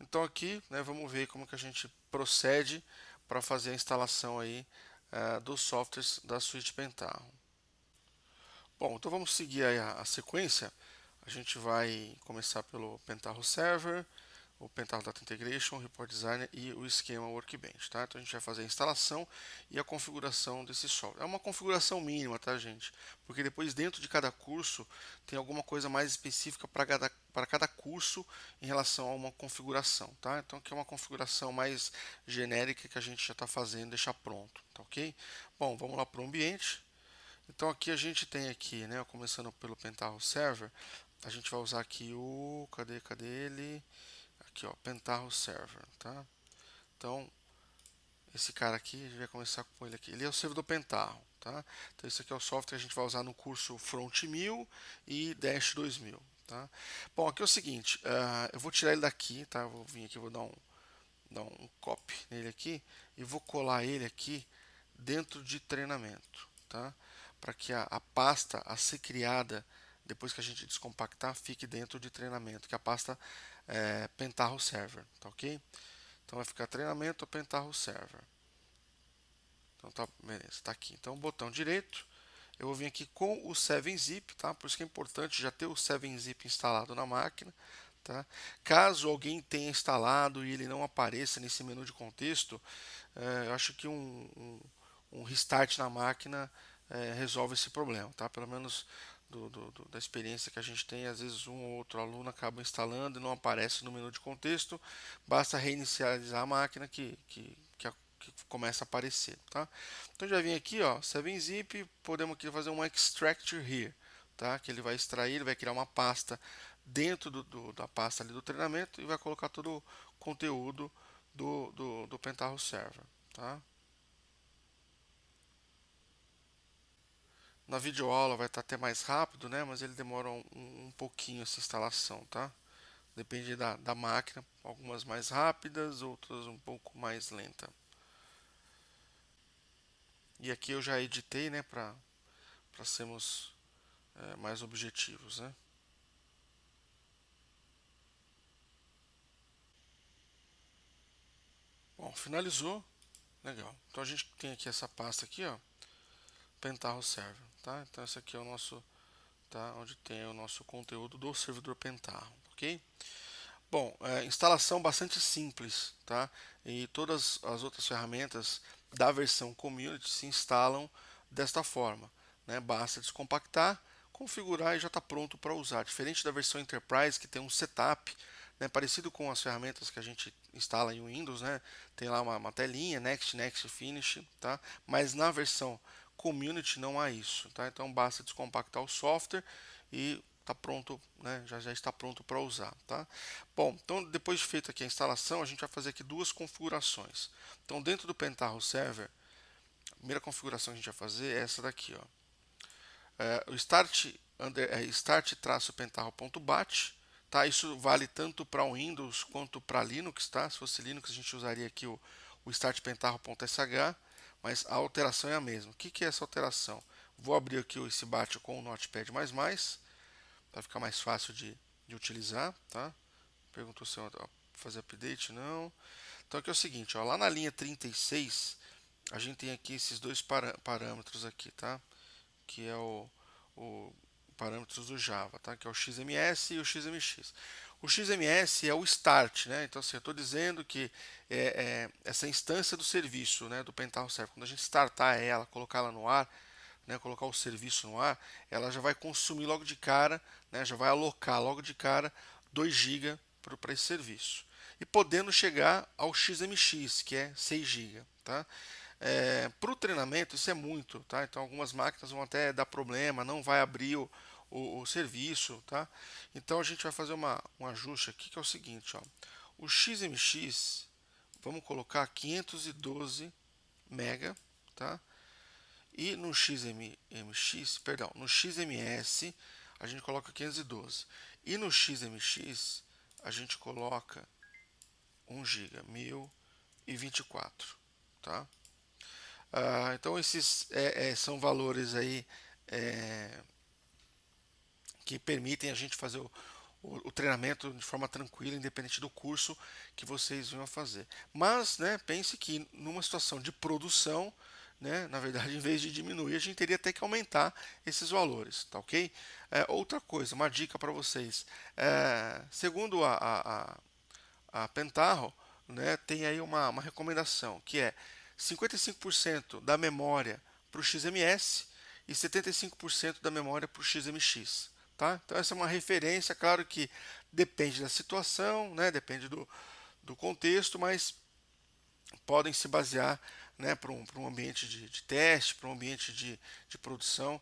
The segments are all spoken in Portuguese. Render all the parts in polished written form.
Então aqui, né, vamos ver como que a gente procede para fazer a instalação aí dos softwares da suíte Pentaho. Bom, então vamos seguir aí a sequência. A gente vai começar pelo Pentaho Server, o Pentaho Data Integration, o Report Designer e o esquema Workbench, tá? Então a gente vai fazer a instalação e a configuração desse software. É uma configuração mínima, tá, gente? Porque depois dentro de cada curso tem alguma coisa mais específica para cada curso em relação a uma configuração, tá? Então aqui é uma configuração mais genérica que a gente já está fazendo, deixar pronto, tá ok? Bom, vamos lá para o ambiente. Então aqui a gente tem aqui, né, começando pelo Pentaho Server, a gente vai usar aqui o, cadê ele? Aqui, ó, Pentaho Server, tá? Então, esse cara aqui, a gente vai começar com ele aqui. Ele é o servidor Pentaho, tá? Então, esse aqui é o software que a gente vai usar no curso Front 1000 e Dash 2000, tá? Bom, aqui é o seguinte, eu vou tirar ele daqui, tá? Eu vou vir aqui, vou dar um copy nele aqui e vou colar ele aqui dentro de treinamento, tá? Para que a pasta a ser criada depois que a gente descompactar fique dentro de treinamento, que é a pasta Pentaho Server, tá ok? Então vai ficar treinamento Pentaho Server. Então tá, beleza, tá aqui. Então botão direito, eu vou vir aqui com o 7-zip, tá? Por isso que é importante já ter o 7-zip instalado na máquina, tá? Caso alguém tenha instalado e ele não apareça nesse menu de contexto, eu acho que um restart na máquina resolve esse problema, tá? Pelo menos da experiência que a gente tem, às vezes um ou outro aluno acaba instalando e não aparece no menu de contexto, basta reinicializar a máquina que começa a aparecer, tá? Então já vim aqui, ó, 7-zip, podemos aqui fazer um extract here, tá? Que ele vai extrair, ele vai criar uma pasta dentro da pasta ali do treinamento e vai colocar todo o conteúdo do Pentaho Server, tá? Na videoaula vai estar até mais rápido, né? Mas ele demora um pouquinho essa instalação, tá? Depende da máquina, algumas mais rápidas, outras um pouco mais lenta. E aqui eu já editei, né? Para sermos mais objetivos, né? Bom, finalizou, legal. Então a gente tem aqui essa pasta aqui, ó, Pentaho Server, tá? Então esse aqui é o nosso, tá? Onde tem o nosso conteúdo do servidor Pentaho, ok? Bom, instalação bastante simples, tá? E todas as outras ferramentas da versão Community se instalam desta forma, né? Basta descompactar, configurar e já está pronto para usar. Diferente da versão Enterprise que tem um setup, né? Parecido com as ferramentas que a gente instala em Windows, né? Tem lá uma telinha, Next, Next, Finish, tá? Mas na versão Community não há isso, tá? Então basta descompactar o software e está pronto, né? Já está pronto para usar, tá? Bom, então depois de feita aqui a instalação, a gente vai fazer aqui duas configurações. Então dentro do Pentaho Server, a primeira configuração que a gente vai fazer é essa daqui, ó. O start-pentaho.bat, tá? Isso vale tanto para o Windows quanto para Linux, tá? Se fosse Linux a gente usaria aqui o start-pentaho.sh, mas a alteração é a mesma. O que é essa alteração? Vou abrir aqui esse bat com o Notepad++, para ficar mais fácil de utilizar, tá? Perguntou se eu fazer update, não. Então aqui é o seguinte, ó, lá na linha 36, a gente tem aqui esses dois parâmetros aqui, tá? Que é o parâmetros do Java, tá? Que é o XMS e o XMX. O XMS é o start, né? Então assim, eu estou dizendo que essa instância do serviço, né, do Pentaho Server, quando a gente startar ela, colocar ela no ar, né, colocar o serviço no ar, ela já vai consumir logo de cara, né, já vai alocar logo de cara 2 GB para esse serviço. E podendo chegar ao XMX, que é 6 GB. Tá? Para o treinamento, isso é muito. Tá? Então, algumas máquinas vão até dar problema, não vai abrir o serviço. Tá? Então, a gente vai fazer um ajuste aqui, que é o seguinte. Ó, o XMX, vamos colocar 512 MB. Tá? E no no XMS a gente coloca 512. E no XMX a gente coloca 1 GB, 1024, tá? Então esses são valores aí é, que permitem a gente fazer o treinamento de forma tranquila, independente do curso que vocês venham a fazer. Mas, né, pense que numa situação de produção, né, na verdade, em vez de diminuir, a gente teria até que aumentar esses valores, tá ok? Outra coisa, uma dica para vocês. Segundo a Pentaho, né, tem aí uma recomendação, que é 55% da memória para o XMS e 75% da memória para o XMX. Tá? Então essa é uma referência, claro que depende da situação, né, depende do contexto, mas podem se basear, né, para um ambiente de teste, para um ambiente de produção,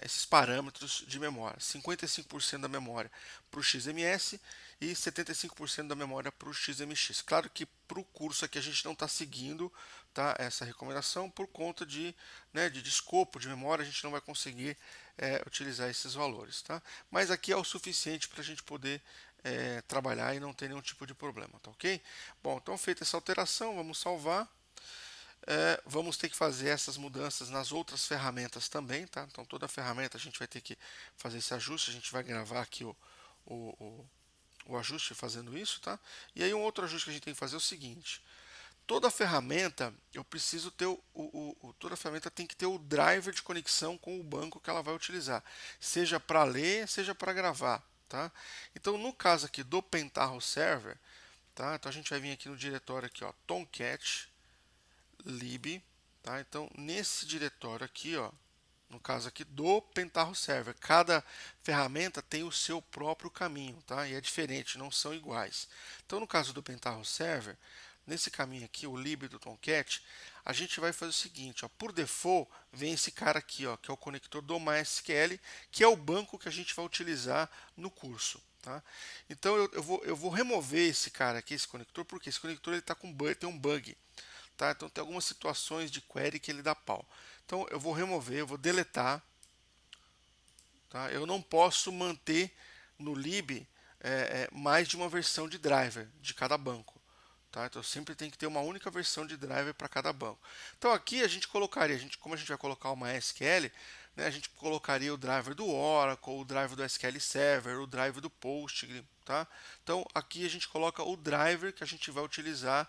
esses parâmetros de memória. 55% da memória para o XMS e 75% da memória para o XMX. Claro que para o curso aqui a gente não está seguindo, tá, essa recomendação por conta de escopo de memória, a gente não vai conseguir utilizar esses valores. Tá? Mas aqui é o suficiente para a gente poder trabalhar e não ter nenhum tipo de problema, tá ok? Bom, então feita essa alteração, vamos salvar. Vamos ter que fazer essas mudanças nas outras ferramentas também, tá? Então toda ferramenta a gente vai ter que fazer esse ajuste, a gente vai gravar aqui o, o, o ajuste fazendo isso, tá? E aí um outro ajuste que a gente tem que fazer é o seguinte: toda ferramenta eu preciso ter toda ferramenta tem que ter o driver de conexão com o banco que ela vai utilizar, seja para ler, seja para gravar, tá? Então no caso aqui do Pentaho Server, tá? Então a gente vai vir aqui no diretório aqui, ó, Tomcat lib, tá? Então nesse diretório aqui, ó, no caso aqui do Pentaho Server, cada ferramenta tem o seu próprio caminho, tá? E é diferente, não são iguais. Então no caso do Pentaho Server, nesse caminho aqui, o lib do Tomcat, a gente vai fazer o seguinte, ó, por default vem esse cara aqui, ó, que é o conector do MySQL, que é o banco que a gente vai utilizar no curso. Tá? Então eu vou remover esse cara aqui, esse conector, porque esse conector ele tá com bug, tem um bug. Tá? Então tem algumas situações de query que ele dá pau. Então eu vou remover, eu vou deletar. Tá? Eu não posso manter no lib mais de uma versão de driver de cada banco. Tá? Então sempre tem que ter uma única versão de driver para cada banco. Então aqui a gente colocaria, como a gente vai colocar uma SQL, né, a gente colocaria o driver do Oracle, o driver do SQL Server, o driver do Postgre. Tá? Então aqui a gente coloca o driver que a gente vai utilizar,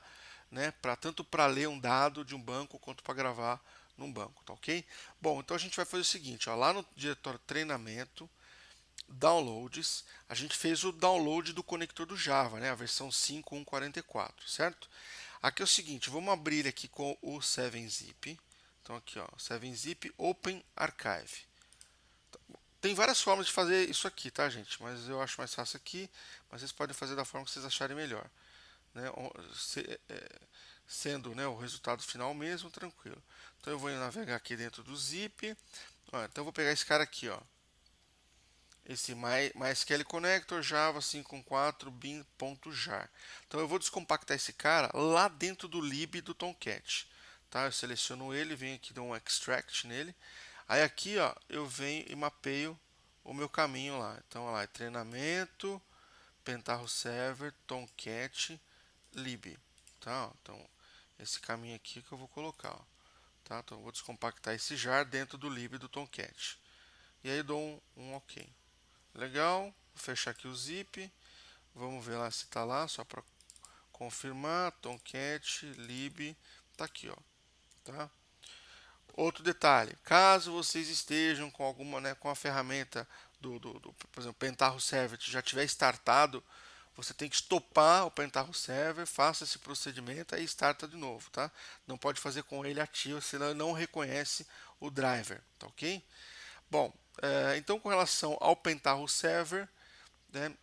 né, tanto para ler um dado de um banco quanto para gravar num banco, tá ok? Bom, então a gente vai fazer o seguinte, ó, lá no diretório treinamento, downloads, a gente fez o download do conector do Java, né, a versão 5.1.44, certo? Aqui é o seguinte, vamos abrir aqui com o 7-zip. Então aqui, ó, 7-zip Open Archive. Tem várias formas de fazer isso aqui, tá, gente? Mas eu acho mais fácil aqui, mas vocês podem fazer da forma que vocês acharem melhor, né? Sendo, né, o resultado final mesmo, tranquilo. Então eu vou navegar aqui dentro do zip. Ó, então eu vou pegar esse cara aqui, ó. Esse MySQL Connector Java 5.4 bin.jar. Então eu vou descompactar esse cara lá dentro do lib do Tomcat. Tá? Eu seleciono ele, venho aqui dou um extract nele. Aí aqui, ó, eu venho e mapeio o meu caminho lá. Então lá é treinamento, Pentaho Server, Tomcat, lib. Tá? Então esse caminho aqui que eu vou colocar. Ó. Tá? Então eu vou descompactar esse jar dentro do lib do Tomcat. E aí dou um OK. Legal, vou fechar aqui o zip. Vamos ver lá se está lá, só para confirmar. Tomcat, lib, tá aqui, ó. Tá? Outro detalhe, caso vocês estejam com alguma, né, com a ferramenta por exemplo, Pentaho Server já tiver startado, você tem que estopar o Pentaho Server, faça esse procedimento e starta de novo, tá? Não pode fazer com ele ativo, senão ele não reconhece o driver, tá ok? Bom, então com relação ao Pentaho Server, né,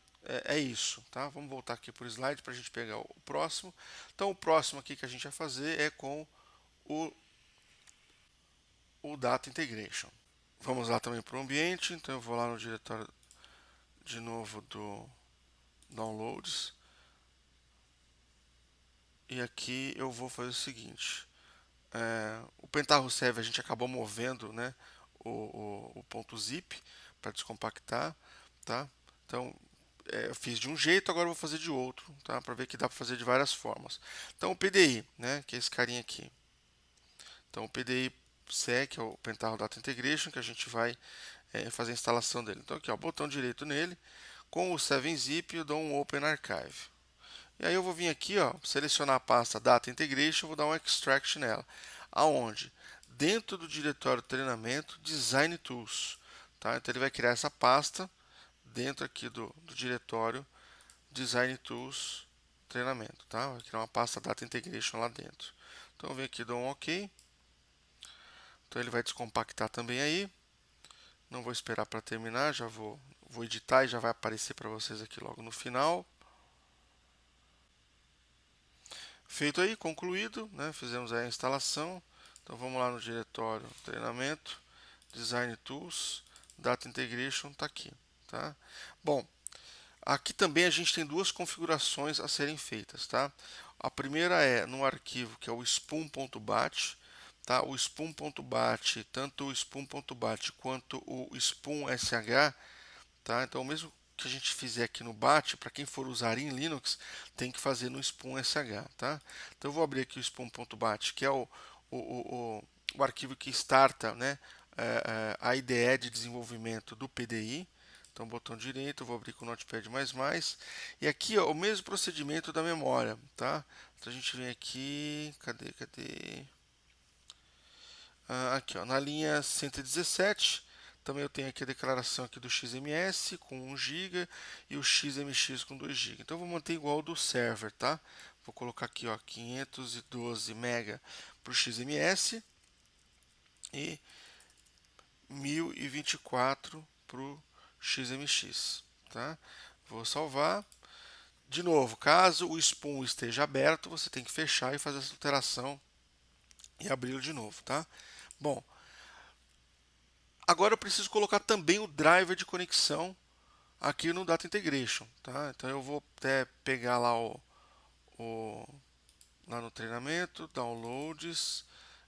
é isso, tá? Vamos voltar aqui para o slide para a gente pegar o próximo. Então o próximo aqui que a gente vai fazer é com o Data Integration. Vamos lá também para o ambiente, então eu vou lá no diretório de novo do Downloads. E aqui eu vou fazer o seguinte, o Pentaho Server a gente acabou movendo, né, o ponto zip para descompactar, tá? Então eu fiz de um jeito, agora eu vou fazer de outro, tá? Para ver que dá para fazer de várias formas. Então o PDI, né, que é esse carinha aqui. Então o PDI C, que é o Pentaho Data Integration, que a gente vai fazer a instalação dele. Então aqui, ó, botão direito nele, Com o 7-zip eu dou um Open Archive. E aí eu vou vir aqui, ó, selecionar a pasta Data Integration, vou dar um Extract nela. Aonde? Dentro do diretório treinamento Design Tools. Tá? Então ele vai criar essa pasta dentro aqui do diretório Design Tools treinamento. Tá? Vai criar uma pasta Data Integration lá dentro. Então eu venho aqui, dou um OK. Então ele vai descompactar também aí. Não vou esperar para terminar, já vou editar e já vai aparecer para vocês aqui logo no final. Feito aí, concluído, né? Fizemos aí a instalação. Então vamos lá no diretório treinamento, Design Tools, Data Integration, está aqui. Tá? Bom, aqui também a gente tem duas configurações a serem feitas. Tá? A primeira é no arquivo que é o spoon.bat. Tá? O spoon.bat, tanto o spoon.bat quanto o spoon.sh, tá? Então, mesmo que a gente fizer aqui no BAT, para quem for usar em Linux, tem que fazer no spoon.sh, tá? Então, eu vou abrir aqui o spoon.bat, que é o arquivo que starta, né, a IDE de desenvolvimento do PDI. Então, botão direito, vou abrir com o Notepad++. E aqui, ó, o mesmo procedimento da memória, tá? Então, a gente vem aqui, cadê? Aqui, ó, na linha 117, também eu tenho aqui a declaração aqui do XMS com 1 GB e o XMX com 2 GB. Então eu vou manter igual ao do server, tá? Vou colocar aqui, ó, 512 MB para o XMS e 1024 para o XMX, tá? Vou salvar. De novo, caso o Spoon esteja aberto, você tem que fechar e fazer essa alteração e abri-lo de novo, tá? Bom, agora eu preciso colocar também o driver de conexão aqui no Data Integration, tá? Então eu vou até pegar lá lá no treinamento, downloads,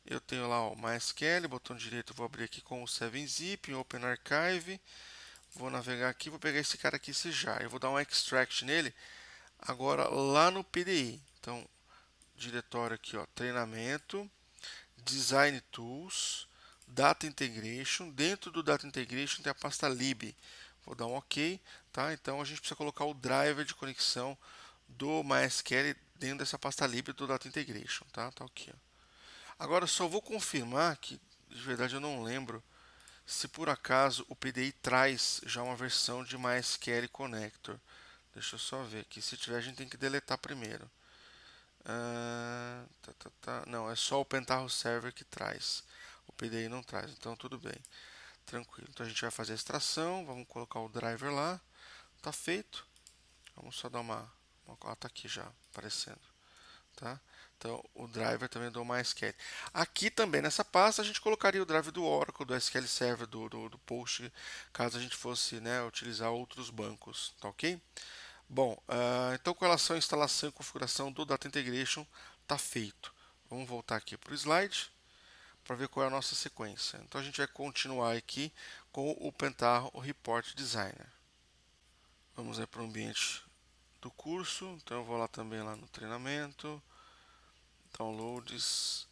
eu tenho lá o MySQL, botão direito, vou abrir aqui com o 7-zip, Open Archive, vou navegar aqui, vou pegar esse cara aqui, esse jar, eu vou dar um extract nele, agora lá no PDI. Então, diretório aqui, ó, treinamento, Design Tools, Data Integration. Dentro do Data Integration tem a pasta lib. Vou dar um OK, tá? Então a gente precisa colocar o driver de conexão do MySQL dentro dessa pasta lib do Data Integration, tá? Tá aqui, ó. Agora só vou confirmar que de verdade eu não lembro se por acaso o PDI traz já uma versão de MySQL Connector. Deixa eu só ver aqui. Se tiver, a gente tem que deletar primeiro. Não, é só o Pentaho Server que traz. O PDI não traz, então tudo bem. Tranquilo. Então a gente vai fazer a extração, vamos colocar o driver lá. Tá feito. Vamos só dar uma tá aqui já aparecendo, tá? Então o driver também do MySQL. Aqui também nessa pasta a gente colocaria o driver do Oracle, do SQL Server, do Post, caso a gente fosse, né, utilizar outros bancos, tá ok? Bom, então com relação à instalação e configuração do Data Integration, está feito. Vamos voltar aqui para o slide para ver qual é a nossa sequência. Então a gente vai continuar aqui com o Pentaho Report Designer. Vamos para o ambiente do curso. Então eu vou lá também lá no treinamento, downloads,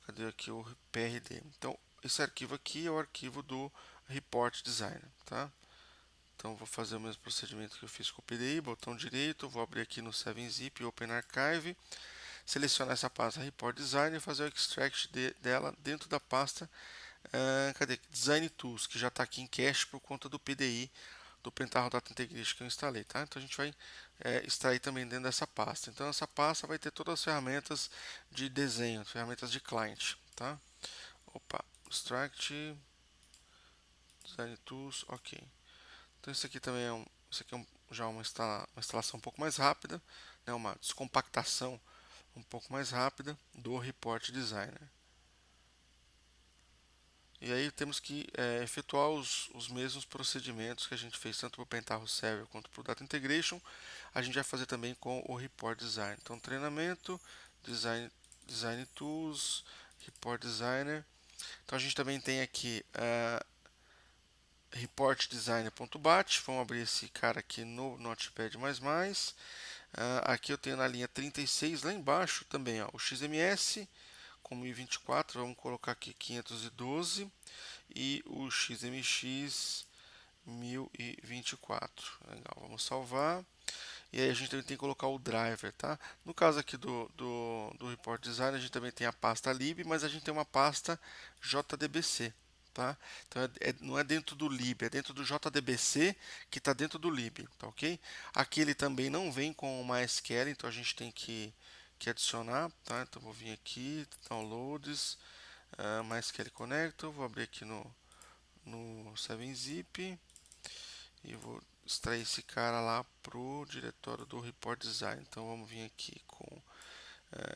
cadê aqui o PRD? Então esse arquivo aqui é o arquivo do Report Designer, tá? Então vou fazer o mesmo procedimento que eu fiz com o PDI, botão direito, vou abrir aqui no 7-zip, Open Archive, selecionar essa pasta Report Design e fazer o extract dela dentro da pasta Design Tools, que já está aqui em cache por conta do PDI do Pentaho Data Integration que eu instalei, tá? Então a gente vai extrair também dentro dessa pasta. Então essa pasta vai ter todas as ferramentas de desenho, ferramentas de client, tá? Opa, extract, Design Tools, ok. Então isso aqui também já uma instalação um pouco mais rápida, né, uma descompactação um pouco mais rápida do Report Designer. E aí temos que efetuar os mesmos procedimentos que a gente fez tanto para o Pentaho Server quanto para o Data Integration, a gente vai fazer também com o Report Designer. Então treinamento, Design Tools, Report Designer. Então a gente também tem aqui reportdesigner.bat. Vamos abrir esse cara aqui no Notepad++. Aqui eu tenho na linha 36, lá embaixo também, ó, o XMS com 1024, vamos colocar aqui 512 e o XMX 1024. Legal, vamos salvar. E aí a gente também tem que colocar o driver, tá? No caso aqui do Report Design, a gente também tem a pasta lib, mas a gente tem uma pasta JDBC, tá? Então não é dentro do lib, é dentro do JDBC que está dentro do lib, tá ok? Aqui ele também não vem com o MySQL, então a gente tem que adicionar, tá? Então vou vir aqui, downloads, MySQL Connector, vou abrir aqui no 7-zip e vou extrair esse cara lá pro diretório do Report Design. Então vamos vir aqui com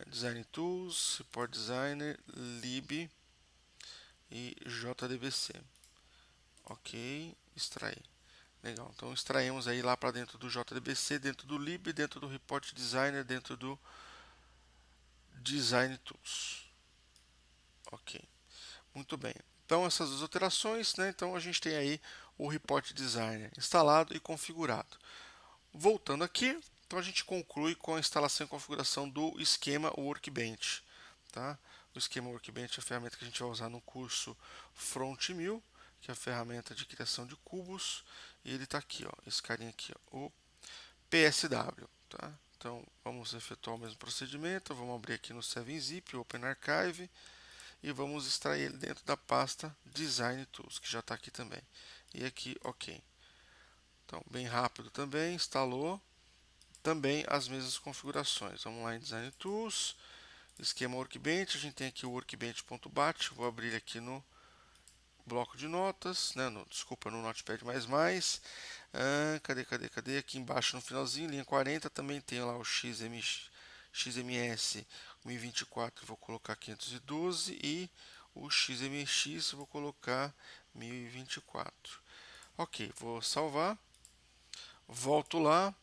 Design Tools, Report Designer, lib e JDBC. Ok, extrair. Legal, então extraímos aí lá para dentro do JDBC, dentro do lib, dentro do Report Designer, dentro do Design Tools. Ok, muito bem. Então essas duas alterações, né? Então a gente tem aí o Report Designer instalado e configurado. Voltando aqui, então a gente conclui com a instalação e configuração do esquema Workbench. Tá? O esquema Workbench é a ferramenta que a gente vai usar no curso FrontMill, que é a ferramenta de criação de cubos. E ele está aqui, ó, esse carinha aqui, ó, o PSW. Tá? Então vamos efetuar o mesmo procedimento. Vamos abrir aqui no 7-zip, Open Archive, e vamos extrair ele dentro da pasta Design Tools, que já está aqui também. E aqui, ok. Então, bem rápido também, instalou. Também as mesmas configurações. Vamos lá em Design Tools, esquema Workbench, a gente tem aqui o workbench.bat, vou abrir aqui no bloco de notas, né, desculpa, no Notepad++, cadê? Aqui embaixo no finalzinho, linha 40, também tem lá o XMS 1024, vou colocar 512 e o XMX vou colocar 1024. Ok, vou salvar, volto lá.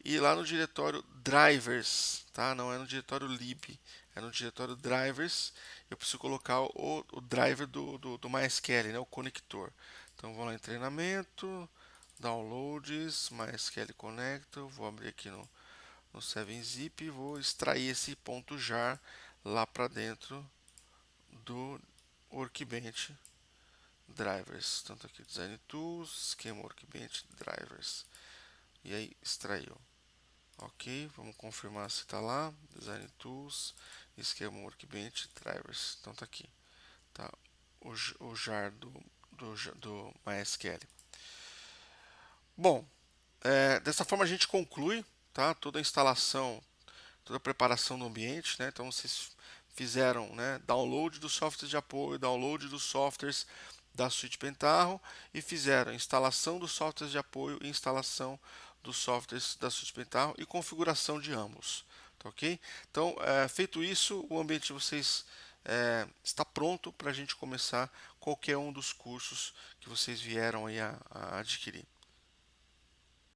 E lá no diretório drivers, tá? Não é no diretório lib, é no diretório drivers. Eu preciso colocar o driver do MySQL, né? O conector. Então vou lá em treinamento, downloads, MySQL Connector. Vou abrir aqui no 7-zip e vou extrair esse ponto .jar lá para dentro do Workbench drivers. Tanto aqui Design Tools, Schema Workbench drivers. E aí extraiu. Ok, vamos confirmar se está lá. Design Tools, Esquema Workbench, Drivers. Então está aqui. Tá o jar do MySQL. Bom, dessa forma a gente conclui, tá, toda a instalação, toda a preparação do ambiente. Né? Então vocês fizeram, né, download dos softwares de apoio, download dos softwares da suíte Pentaho e fizeram instalação dos softwares de apoio e instalação dos softwares da suíte Pentaho e configuração de ambos. Tá, ok? Então, feito isso, o ambiente de vocês está pronto para a gente começar qualquer um dos cursos que vocês vieram aí a adquirir.